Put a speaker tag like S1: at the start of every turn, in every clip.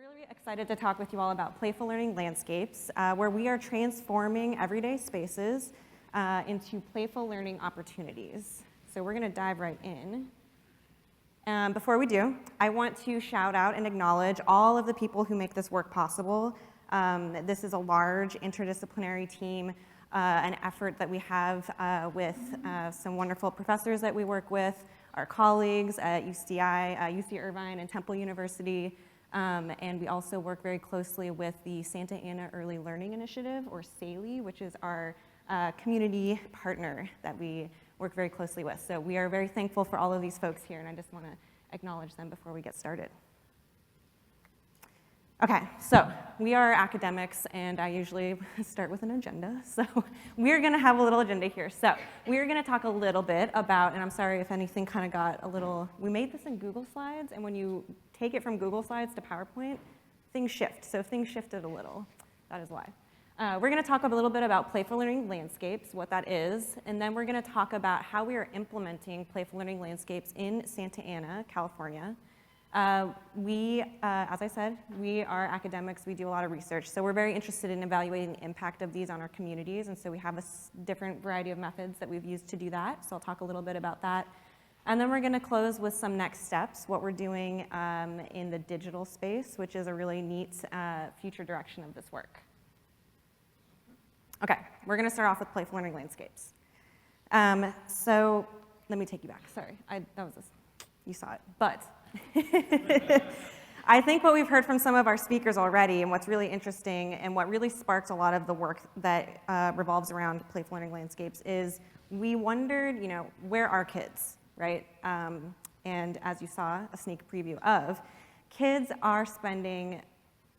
S1: really excited to talk with you all about Playful Learning Landscapes, where we are transforming everyday spaces into playful learning opportunities. So we're going to dive right in. Before we do, I want to shout out and acknowledge all of the people who make this work possible. This is a large interdisciplinary team, an effort that we have with some wonderful professors that we work with, our colleagues at UCI, UC Irvine, and Temple University. And we also work very closely with the Santa Ana Early Learning Initiative, or SALE, which is our community partner that we work very closely with. So we are very thankful for all of these folks here, and I just want to acknowledge them before we get started. Okay, so we are academics, and I usually start with an agenda. So we're going to have a little agenda here. So we're going to talk a little bit about, and I'm sorry if anything kind of got a little, we made this in Google Slides, and when you take it from Google Slides to PowerPoint, things shift. So things shifted a little. That is why. We're going to talk a little bit about Playful Learning Landscapes, what that is, and then we're going to talk about how we are implementing Playful Learning Landscapes in Santa Ana, California. As I said, we are academics, we do a lot of research, so we're very interested in evaluating the impact of these on our communities, and so we have a different variety of methods that we've used to do that, so I'll talk a little bit about that. And then we're going to close with some next steps, what we're doing in the digital space, which is a really neat future direction of this work. Okay, we're going to start off with Playful Learning Landscapes. So let me take you back. Sorry, you saw it. But I think what we've heard from some of our speakers already, and what's really interesting, and what really sparked a lot of the work that revolves around Playful Learning Landscapes is we wondered, where are kids, right? And as you saw a sneak preview of, kids are spending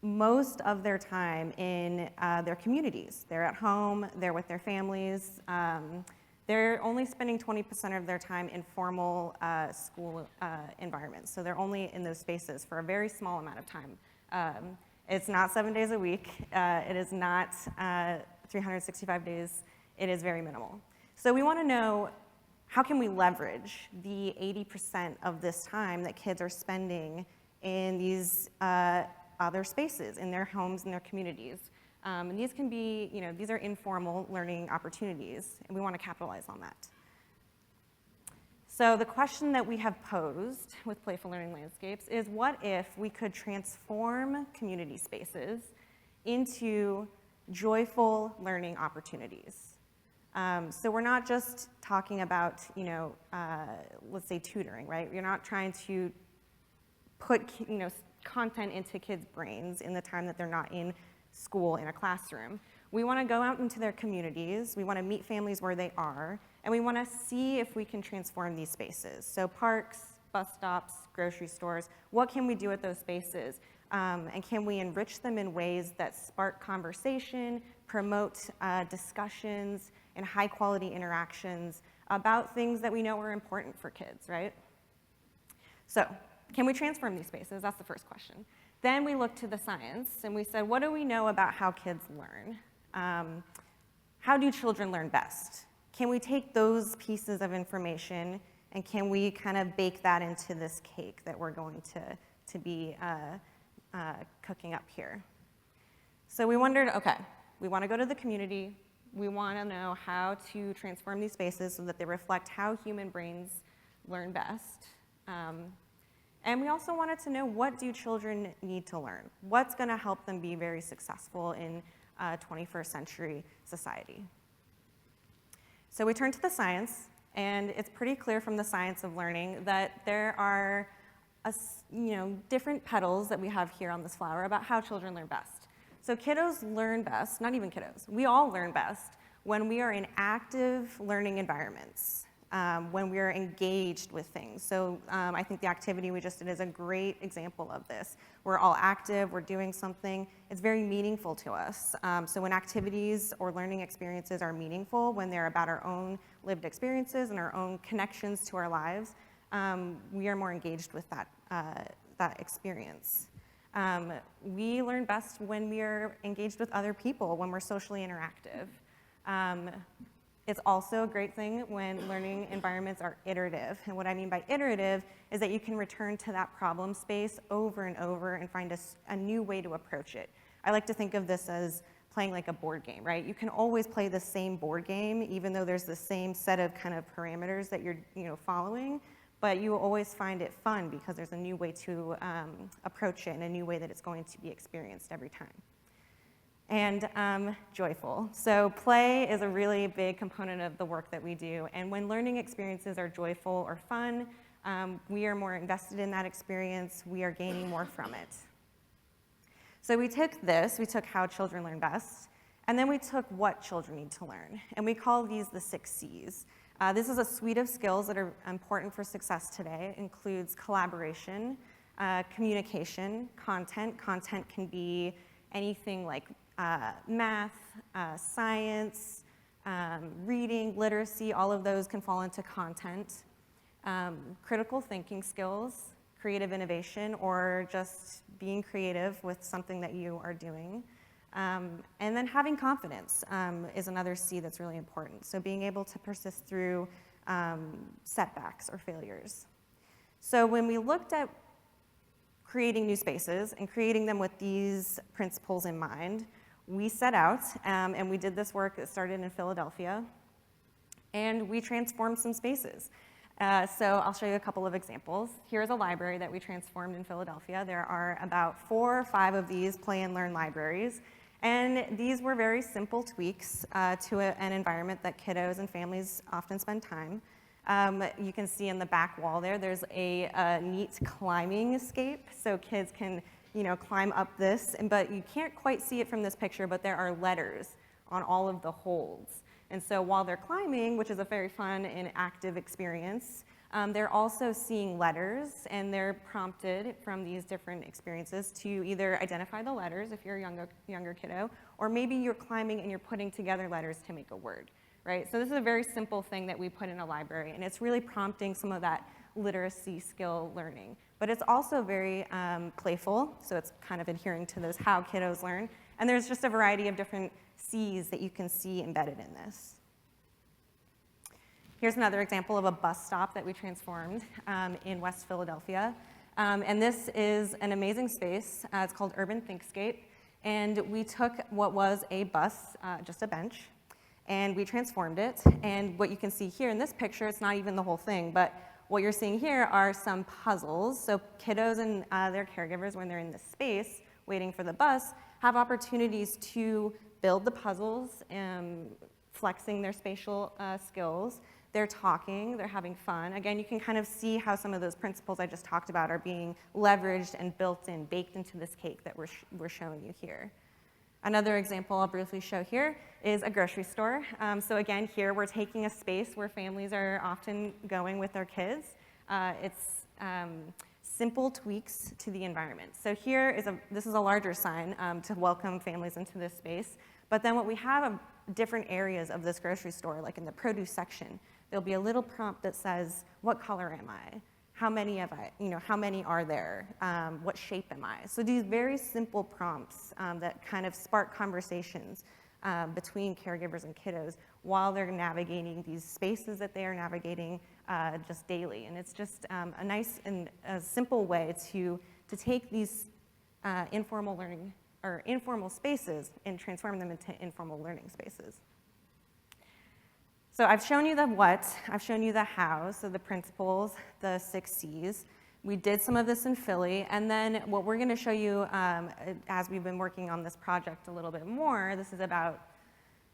S1: most of their time in their communities. They're at home, they're with their families. They're only spending 20% of their time in formal school environments. So they're only in those spaces for a very small amount of time. It's not 7 days a week. It is not 365 days. It is very minimal. So we want to know, how can we leverage the 80% of this time that kids are spending in these other spaces, in their homes, in their communities? And these can be, these are informal learning opportunities, and we want to capitalize on that. So the question that we have posed with Playful Learning Landscapes is, what if we could transform community spaces into joyful learning opportunities? So we're not just talking about, let's say tutoring, right? You're not trying to put, content into kids' brains in the time that they're not in school in a classroom. We want to go out into their communities, we want to meet families where they are, and we want to see if we can transform these spaces. So parks, bus stops, grocery stores, what can we do at those spaces? And can we enrich them in ways that spark conversation, promote discussions, and high quality interactions about things that we know are important for kids, right? So, can we transform these spaces? That's the first question. Then we looked to the science, and we said, what do we know about how kids learn? How do children learn best? Can we take those pieces of information, and can we kind of bake that into this cake that we're going to be cooking up here? So we wondered, okay, we want to go to the community. We want to know how to transform these spaces so that they reflect how human brains learn best. And we also wanted to know, what do children need to learn? What's going to help them be very successful in 21st century society? So we turned to the science, and it's pretty clear from the science of learning that there are different petals that we have here on this flower about how children learn best. So kiddos learn best, not even kiddos, we all learn best when we are in active learning environments. When we're engaged with things. So I think the activity we just did is a great example of this. We're all active, we're doing something, it's very meaningful to us. So when activities or learning experiences are meaningful, when they're about our own lived experiences and our own connections to our lives, we are more engaged with that experience. We learn best when we are engaged with other people, when we're socially interactive. It's also a great thing when learning environments are iterative. And what I mean by iterative is that you can return to that problem space over and over and find a new way to approach it. I like to think of this as playing like a board game, right? You can always play the same board game, even though there's the same set of kind of parameters that you're following, but you will always find it fun because there's a new way to approach it and a new way that it's going to be experienced every time. And joyful. So play is a really big component of the work that we do. And when learning experiences are joyful or fun, we are more invested in that experience. We are gaining more from it. So we took how children learn best, and then we took what children need to learn. And we call these the 6 C's. This is a suite of skills that are important for success today. It includes collaboration, communication, content. Content can be anything like math, science, reading, literacy, all of those can fall into content. Critical thinking skills, creative innovation, or just being creative with something that you are doing. And then having confidence is another C that's really important. So being able to persist through setbacks or failures. So when we looked at creating new spaces and creating them with these principles in mind, we set out and we did this work that started in Philadelphia, and we transformed some spaces. So I'll show you a couple of examples. Here's a library that we transformed in Philadelphia. There are about 4 or 5 of these play and learn libraries, and these were very simple tweaks to an environment that kiddos and families often spend time. You can see in the back wall there's a neat climbing escape, so kids can climb up this, but you can't quite see it from this picture, but there are letters on all of the holds. And so while they're climbing, which is a very fun and active experience, they're also seeing letters, and they're prompted from these different experiences to either identify the letters if you're a younger kiddo, or maybe you're climbing and you're putting together letters to make a word, right? So this is a very simple thing that we put in a library, and it's really prompting some of that literacy skill learning. But it's also very playful, so it's kind of adhering to those how kiddos learn. And there's just a variety of different C's that you can see embedded in this. Here's another example of a bus stop that we transformed in West Philadelphia. And this is an amazing space. It's called Urban Thinkscape. And we took what was a bus, just a bench, and we transformed it. And what you can see here in this picture, it's not even the whole thing, but what you're seeing here are some puzzles. So kiddos and their caregivers, when they're in this space waiting for the bus, have opportunities to build the puzzles, flexing their spatial skills. They're talking, they're having fun. Again, you can kind of see how some of those principles I just talked about are being leveraged and built in, baked into this cake that we're showing you here. Another example I'll briefly show here is a grocery store. So again, here we're taking a space where families are often going with their kids. It's simple tweaks to the environment. So here this is a larger sign to welcome families into this space. But then what we have are different areas of this grocery store, like in the produce section, there'll be a little prompt that says, what color am I? How many how many are there? What shape am I? So these very simple prompts that kind of spark conversations between caregivers and kiddos while they're navigating these spaces that they are navigating just daily. And it's just a nice and a simple way to take these informal learning or informal spaces and transform them into informal learning spaces. So I've shown you the what, I've shown you the how, so the principles, the 6 C's. We did some of this in Philly, and then what we're going to show you as we've been working on this project a little bit more, this is about,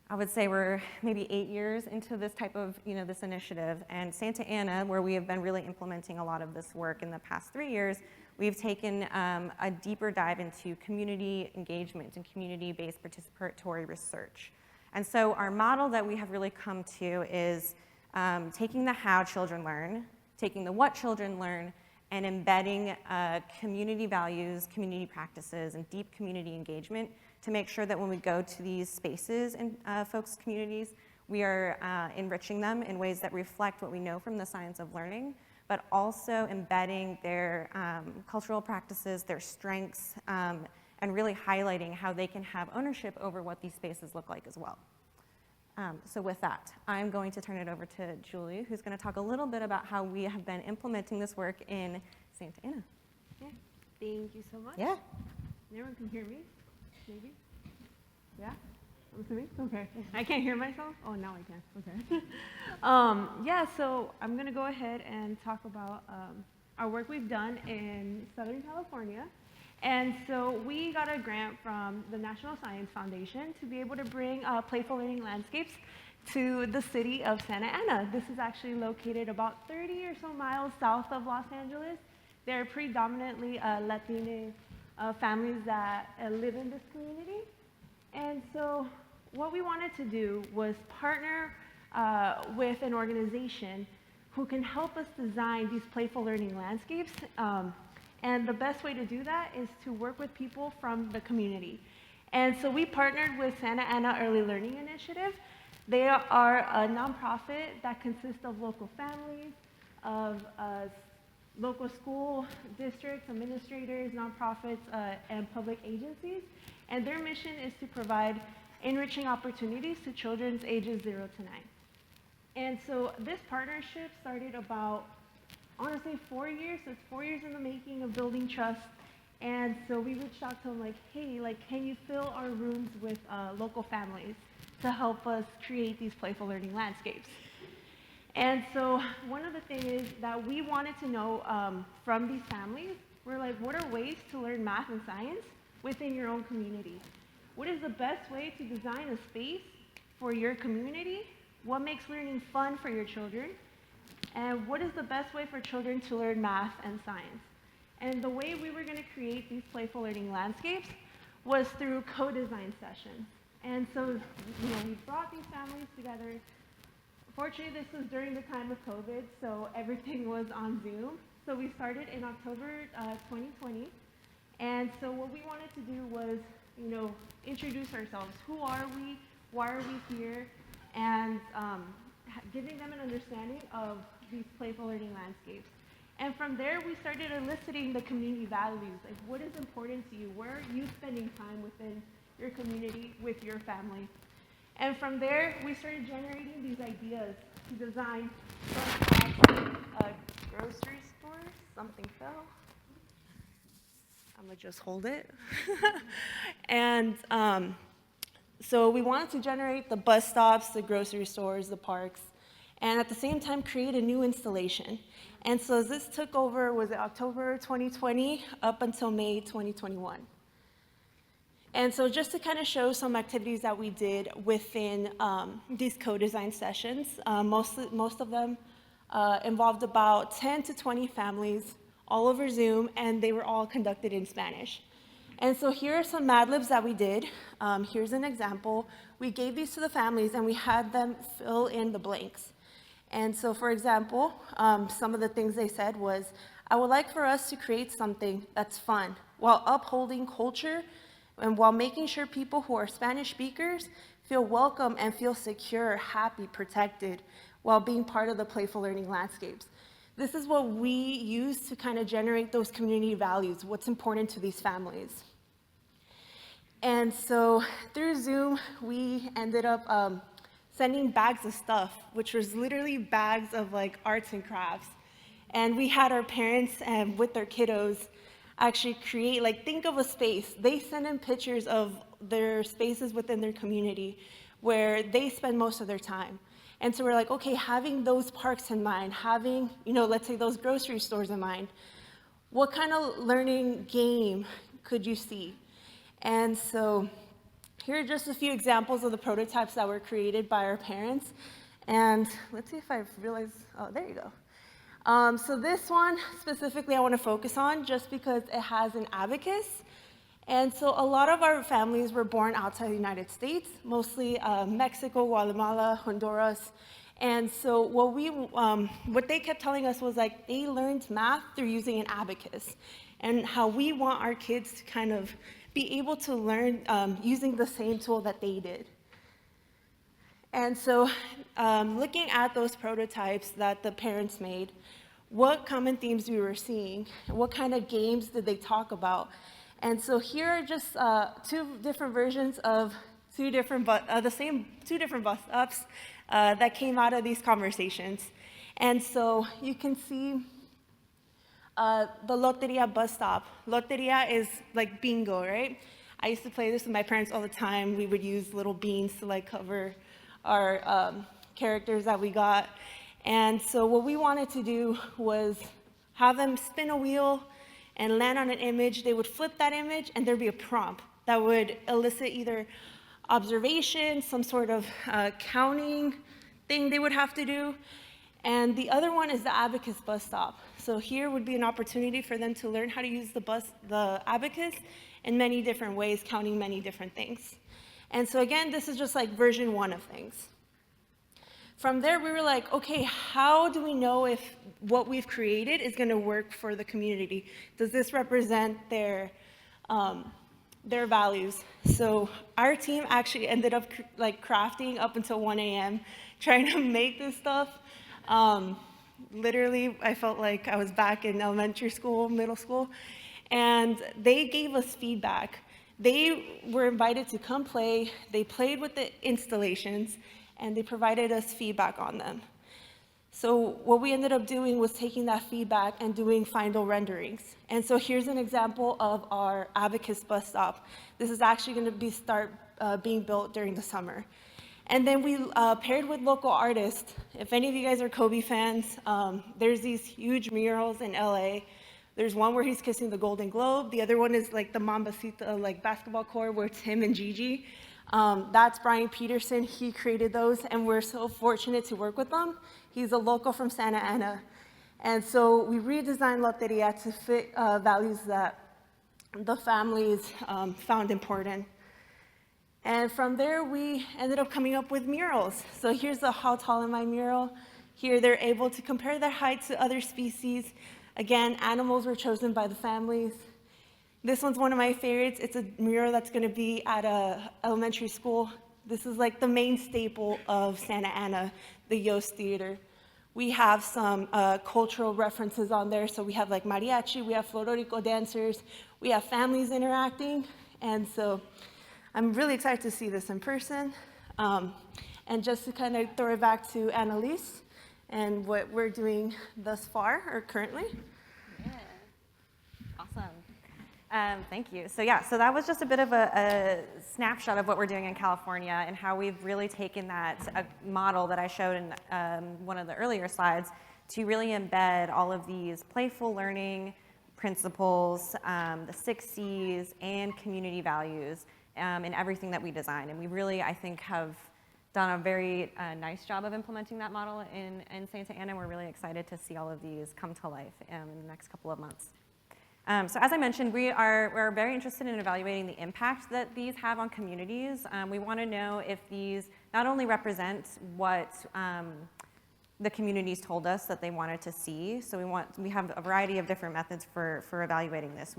S1: I would say we're maybe 8 years into this type of, this initiative. And Santa Ana, where we have been really implementing a lot of this work in the past 3 years, we've taken a deeper dive into community engagement and community-based participatory research. And so our model that we have really come to is taking the how children learn, taking the what children learn, and embedding community values, community practices, and deep community engagement to make sure that when we go to these spaces in folks' communities, we are enriching them in ways that reflect what we know from the science of learning, but also embedding their cultural practices, their strengths, and really highlighting how they can have ownership over what these spaces look like as well. So with that, I'm going to turn it over to Julie, who's going to talk a little bit about how we have been implementing this work in Santa Ana.
S2: Yeah. Thank you so much.
S1: Yeah.
S2: Everyone can hear me? Maybe? Yeah? I'm assuming? Okay. I can't hear myself? Oh, now I can. Okay. Yeah, so I'm going to go ahead and talk about our work we've done in Southern California. And so we got a grant from the National Science Foundation to be able to bring Playful Learning Landscapes to the city of Santa Ana. This is actually located about 30 or so miles south of Los Angeles. They're predominantly Latine families that live in this community. And so what we wanted to do was partner with an organization who can help us design these playful learning landscapes. And the best way to do that is to work with people from the community. And so we partnered with Santa Ana Early Learning Initiative. They are a nonprofit that consists of local families, of local school districts, administrators, nonprofits, and public agencies. And their mission is to provide enriching opportunities to children ages 0 to 9. And so this partnership started about, honestly, 4 years. So it's 4 years in the making of building trust. And so we reached out to them like, hey, can you fill our rooms with local families to help us create these playful learning landscapes? And so one of the things is that we wanted to know from these families, we're like, what are ways to learn math and science within your own community? What is the best way to design a space for your community? What makes learning fun for your children? And what is the best way for children to learn math and science? And the way we were going to create these playful learning landscapes was through co-design sessions. And so, we brought these families together. Fortunately, this was during the time of COVID, so everything was on Zoom. So we started in October 2020. And so what we wanted to do was, introduce ourselves. Who are we? Why are we here? And giving them an understanding of these playful learning landscapes. And from there, we started eliciting the community values, like what is important to you? Where are you spending time within your community with your family? And from there, we started generating these ideas to design grocery stores. Something fell. I'm gonna just hold it. And so we wanted to generate the bus stops, the grocery stores, the parks, and at the same time create a new installation. And so this took over, was it October 2020 up until May 2021. And so just to kind of show some activities that we did within these co-design sessions, most of them involved about 10 to 20 families all over Zoom, and they were all conducted in Spanish. And so here are some Mad Libs that we did. Here's an example. We gave these to the families, and we had them fill in the blanks. And so, for example, some of the things they said was, I would like for us to create something that's fun while upholding culture and while making sure people who are Spanish speakers feel welcome and feel secure, happy, protected, while being part of the playful learning landscapes. This is what we use to kind of generate those community values, what's important to these families. And so through Zoom, we ended up sending bags of stuff, which was literally bags of arts and crafts. And we had our parents with their kiddos actually create, think of a space. They send in pictures of their spaces within their community where they spend most of their time. And so we're like, okay, having those parks in mind, having, let's say those grocery stores in mind, what kind of learning game could you see? And so here are just a few examples of the prototypes that were created by our parents. And let's see if I realize, oh, there you go. So this one specifically I want to focus on just because it has an abacus. And so a lot of our families were born outside the United States, mostly Mexico, Guatemala, Honduras. And so what they kept telling us was they learned math through using an abacus, and how we want our kids to kind of be able to learn using the same tool that they did. And so looking at those prototypes that the parents made, what common themes we were seeing, what kind of games did they talk about? And so here are just 2 different versions of two different bus stops that came out of these conversations. And so you can see the Loteria bus stop. Loteria is like bingo, right? I used to play this with my parents all the time. We would use little beans to like cover our characters that we got. And so what we wanted to do was have them spin a wheel and land on an image. They would flip that image and there'd be a prompt that would elicit either observation, some sort of counting thing they would have to do. And the other one is the abacus bus stop. So here would be an opportunity for them to learn how to use the abacus in many different ways, counting many different things. And so again, this is just like version 1 of things. From there, we were like, okay, how do we know if what we've created is going to work for the community? Does this represent their values? So our team actually ended up like crafting up until 1 a.m. trying to make this stuff. Literally, I felt like I was back in elementary school, middle school, and they gave us feedback. They were invited to come play. They played with the installations, and they provided us feedback on them. So what we ended up doing was taking that feedback and doing final renderings. And so here's an example of our abacus bus stop. This is actually going to start being built during the summer. And then we paired with local artists. If any of you guys are Kobe fans, there's these huge murals in LA. There's one where he's kissing the Golden Globe. The other one is like the Mambacita, like basketball court where it's him and Gigi. That's Brian Peterson. He created those, and we're so fortunate to work with them. He's a local from Santa Ana. And so we redesigned Loteria to fit values that the families found important. And from there, we ended up coming up with murals. So here's the How Tall Am I mural. Here, they're able to compare their height to other species. Again, animals were chosen by the families. This one's one of my favorites. It's a mural that's going to be at an elementary school. This is like the main staple of Santa Ana, the Yost Theater. We have some cultural references on there. So we have like mariachi, we have flororico dancers, we have families interacting. And so I'm really excited to see this in person. And just to kind of throw it back to Annelise and what we're doing thus far or currently.
S1: Yeah. Awesome. Thank you. So yeah, so that was just a bit of a snapshot of what we're doing in California and how we've really taken that model that I showed in one of the earlier slides to really embed all of these playful learning principles, the 6 C's, and community values in everything that we design. And we really, I think, have done a very nice job of implementing that model in Santa Ana. We're really excited to see all of these come to life in the next couple of months. So as I mentioned, we're very interested in evaluating the impact that these have on communities. We want to know if these not only represent what the communities told us that they wanted to see. So we have a variety of different methods for evaluating this.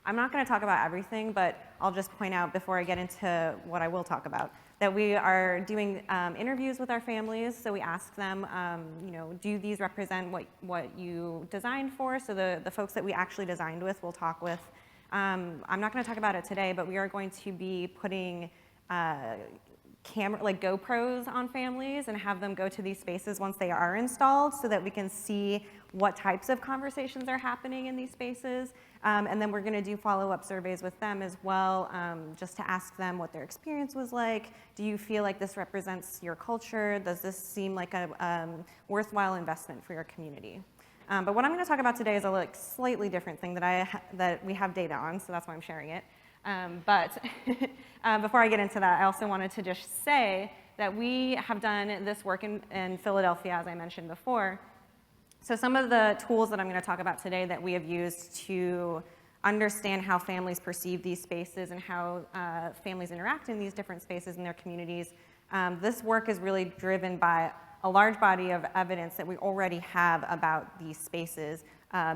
S1: I'm not going to talk about everything, but I'll just point out before I get into what I will talk about, that we are doing interviews with our families. So we ask them, do these represent what you designed for? So the folks that we actually designed with, we'll talk with. I'm not going to talk about it today, but we are going to be putting like GoPros on families and have them go to these spaces once they are installed so that we can see what types of conversations are happening in these spaces. And then we're going to do follow-up surveys with them as well, just to ask them what their experience was like. Do you feel like this represents your culture? Does this seem like a worthwhile investment for your community? But what I'm going to talk about today is a slightly different thing that we have data on, so that's why I'm sharing it. But before I get into that, I also wanted to just say that we have done this work in Philadelphia, as I mentioned before. So some of the tools that I'm going to talk about today that we have used to understand how families perceive these spaces and how families interact in these different spaces in their communities, this work is really driven by a large body of evidence that we already have about these spaces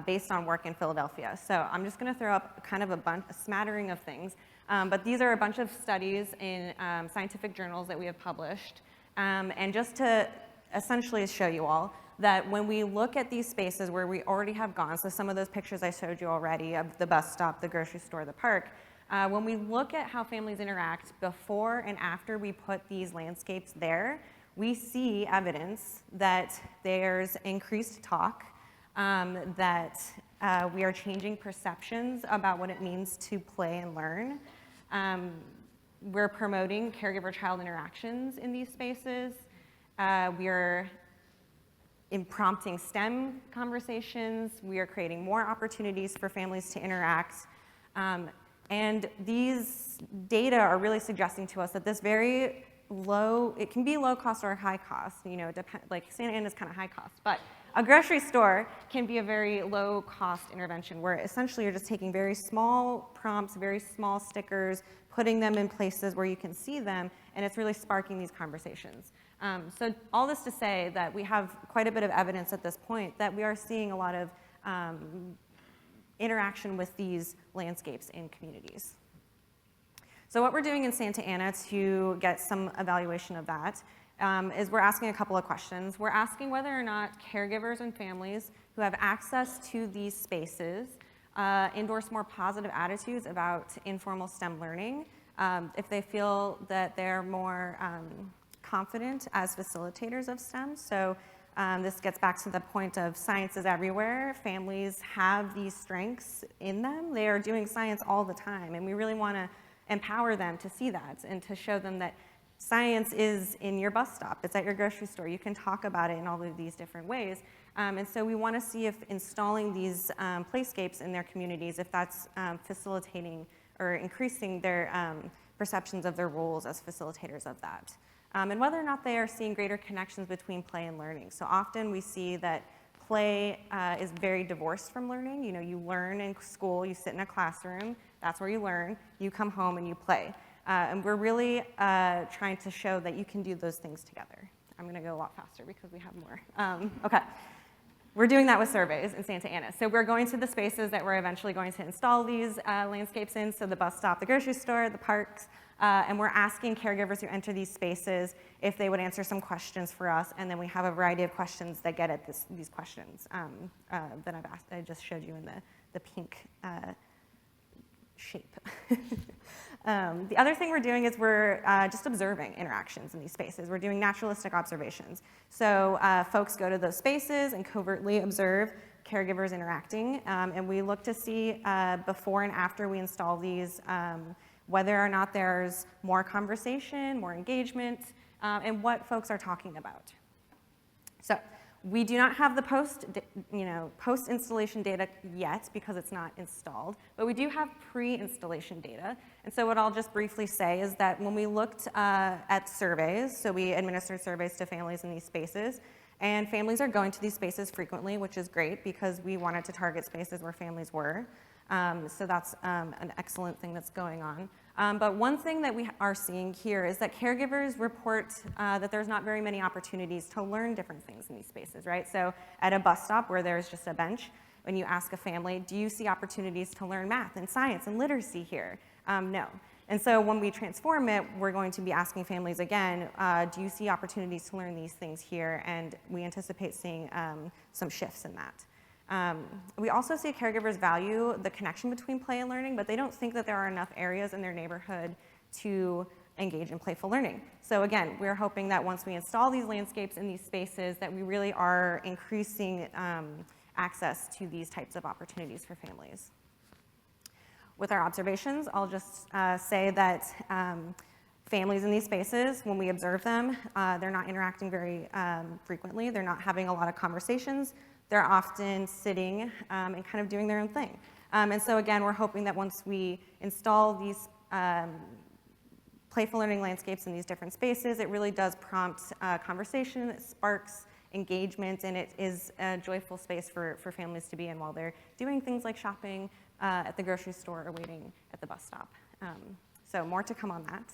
S1: based on work in Philadelphia. So I'm just going to throw up kind of a smattering of things. But these are a bunch of studies in scientific journals that we have published. And just to essentially show you all that when we look at these spaces where we already have gone, so some of those pictures I showed you already of the bus stop, the grocery store, the park, When we look at how families interact before and after we put these landscapes there, we see evidence that there's increased talk, that we are changing perceptions about what it means to play and learn. We're promoting caregiver-child interactions in these spaces. We're prompting STEM conversations. We are creating more opportunities for families to interact. And these data are really suggesting to us that this very low, it can be low cost or high cost, you know, like Santa Ana is kind of high cost, but a grocery store can be a very low cost intervention where essentially you're just taking very small prompts, very small stickers, putting them in places where you can see them, and it's really sparking these conversations. So all this to say that we have quite a bit of evidence at this point that we are seeing a lot of interaction with these landscapes in communities. So what we're doing in Santa Ana to get some evaluation of that is we're asking a couple of questions. We're asking whether or not caregivers and families who have access to these spaces endorse more positive attitudes about informal STEM learning, if they feel that they're more confident as facilitators of STEM. So this gets back to the point of science is everywhere. Families have these strengths in them. They are doing science all the time, and we really want to empower them to see that and to show them that science is in your bus stop. It's at your grocery store. You can talk about it in all of these different ways. And so we want to see if installing these playscapes in their communities, if that's facilitating or increasing their perceptions of their roles as facilitators of that. And whether or not they are seeing greater connections between play and learning. So often we see that play is very divorced from learning. You know, you learn in school, you sit in a classroom, that's where you learn, you come home and you play. And we're really trying to show that you can do those things together. I'm gonna go a lot faster because we have more. Okay. We're doing that with surveys in Santa Ana. So we're going to the spaces that we're eventually going to install these landscapes in, so the bus stop, the grocery store, the parks, and we're asking caregivers who enter these spaces if they would answer some questions for us, and then we have a variety of questions that get at these questions that I've asked, I just showed you in the pink shape. The other thing we're doing is we're just observing interactions in these spaces. We're doing naturalistic observations. So folks go to those spaces and covertly observe caregivers interacting, and we look to see before and after we install these whether or not there's more conversation, more engagement, and what folks are talking about. So we do not have the post-installation data yet because it's not installed, but we do have pre-installation data. And so what I'll just briefly say is that when we looked at surveys, so we administered surveys to families in these spaces, and families are going to these spaces frequently, which is great because we wanted to target spaces where families were. So that's an excellent thing that's going on. But one thing that we are seeing here is that caregivers report that there's not very many opportunities to learn different things in these spaces, right? So at a bus stop where there's just a bench, when you ask a family, do you see opportunities to learn math and science and literacy here? No. And so when we transform it, we're going to be asking families again, do you see opportunities to learn these things here? And we anticipate seeing some shifts in that. We also see caregivers value the connection between play and learning, but they don't think that there are enough areas in their neighborhood to engage in playful learning. So again, we're hoping that once we install these landscapes in these spaces, that we really are increasing access to these types of opportunities for families. With our observations, I'll just say that families in these spaces, when we observe them, they're not interacting very frequently. They're not having a lot of conversations. They're often sitting and kind of doing their own thing. And so again, we're hoping that once we install these playful learning landscapes in these different spaces, it really does prompt conversation, it sparks engagement, and it is a joyful space for families to be in while they're doing things like shopping at the grocery store or waiting at the bus stop. So more to come on that.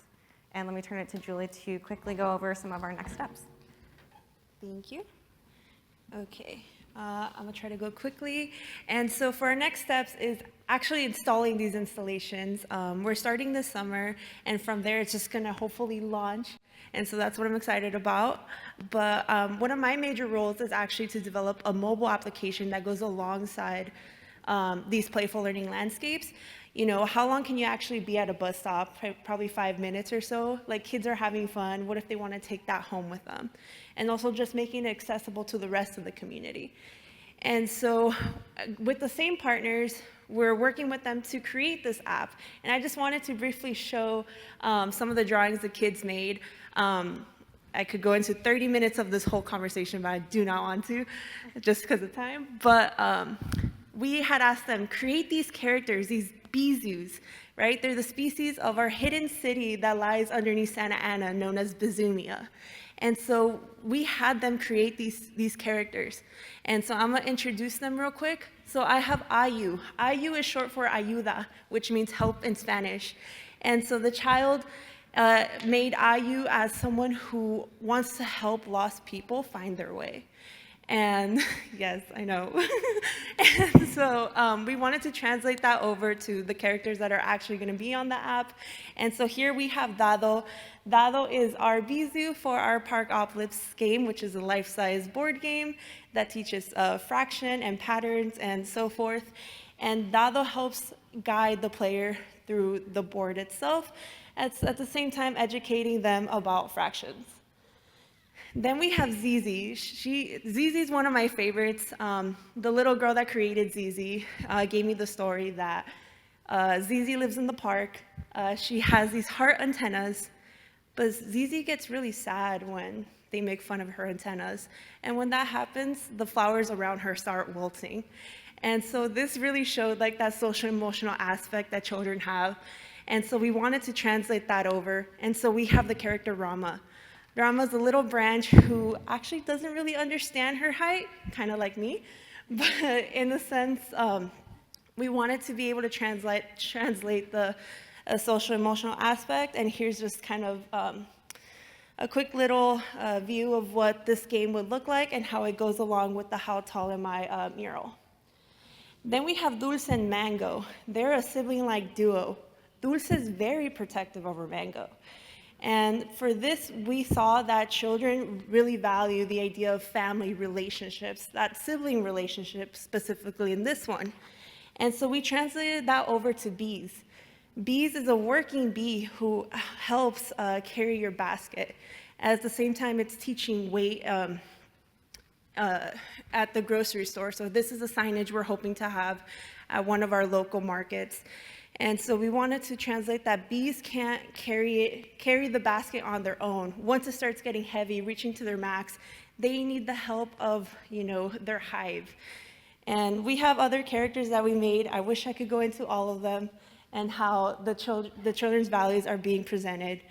S1: And let me turn it to Julie to quickly go over some of our next steps.
S2: Thank you. Okay. I'm gonna try to go quickly. And so for our next steps is actually installing these installations. We're starting this summer, and from there it's just gonna hopefully launch. And so that's what I'm excited about. But one of my major roles is actually to develop a mobile application that goes alongside these playful learning landscapes. You know, how long can you actually be at a bus stop? Probably 5 minutes or so. Like, kids are having fun. What if they want to take that home with them? And also just making it accessible to the rest of the community. And so with the same partners, we're working with them to create this app. And I just wanted to briefly show some of the drawings the kids made. I could go into 30 minutes of this whole conversation, but I do not want to, just because of time. But we had asked them, create these characters, these bizus, right? They're the species of our hidden city that lies underneath Santa Ana, known as Bizumia. And so we had them create these characters. And so I'm gonna introduce them real quick. So I have Ayu. Ayu is short for ayuda, which means help in Spanish. And so the child made Ayu as someone who wants to help lost people find their way. And yes, I know. And so we wanted to translate that over to the characters that are actually going to be on the app. And so here we have Dado. Dado is our bizu for our Parkopolis game, which is a life-size board game that teaches fraction and patterns and so forth. And Dado helps guide the player through the board itself, at the same time educating them about fractions. Then we have Zizi. Zizi's one of my favorites. The little girl that created Zizi gave me the story that Zizi lives in the park. She has these heart antennas, but Zizi gets really sad when they make fun of her antennas. And when that happens, the flowers around her start wilting. And so this really showed like that social emotional aspect that children have. And so we wanted to translate that over. And so we have the character Rama. Rama's a little branch who actually doesn't really understand her height, kind of like me, but in a sense, we wanted to be able to translate the social emotional aspect, and here's just kind of a quick little view of what this game would look like and how it goes along with the How Tall Am I mural. Then we have Dulce and Mango. They're a sibling-like duo. Dulce is very protective over Mango. And for this, we saw that children really value the idea of family relationships, that sibling relationship specifically in this one. And so we translated that over to bees. Bees is a working bee who helps carry your basket. At the same time, it's teaching weight at the grocery store. So this is a signage we're hoping to have at one of our local markets. And so we wanted to translate that bees can't carry the basket on their own. Once it starts getting heavy, reaching to their max, they need the help of, their hive. And we have other characters that we made. I wish I could go into all of them and how the children's values are being presented.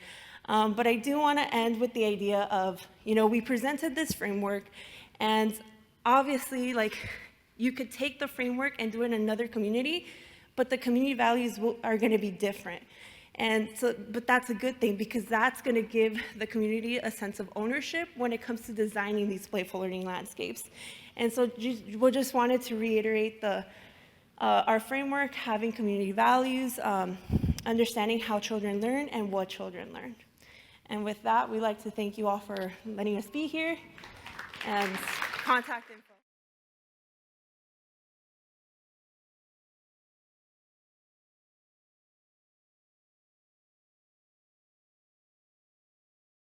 S2: But I do want to end with the idea of, we presented this framework, and obviously, you could take the framework and do it in another community, but the community values are going to be different. And so, but that's a good thing, because that's going to give the community a sense of ownership when it comes to designing these playful learning landscapes. And so we just wanted to reiterate our framework, having community values, understanding how children learn and what children learn. And with that, we'd like to thank you all for letting us be here, and contact info.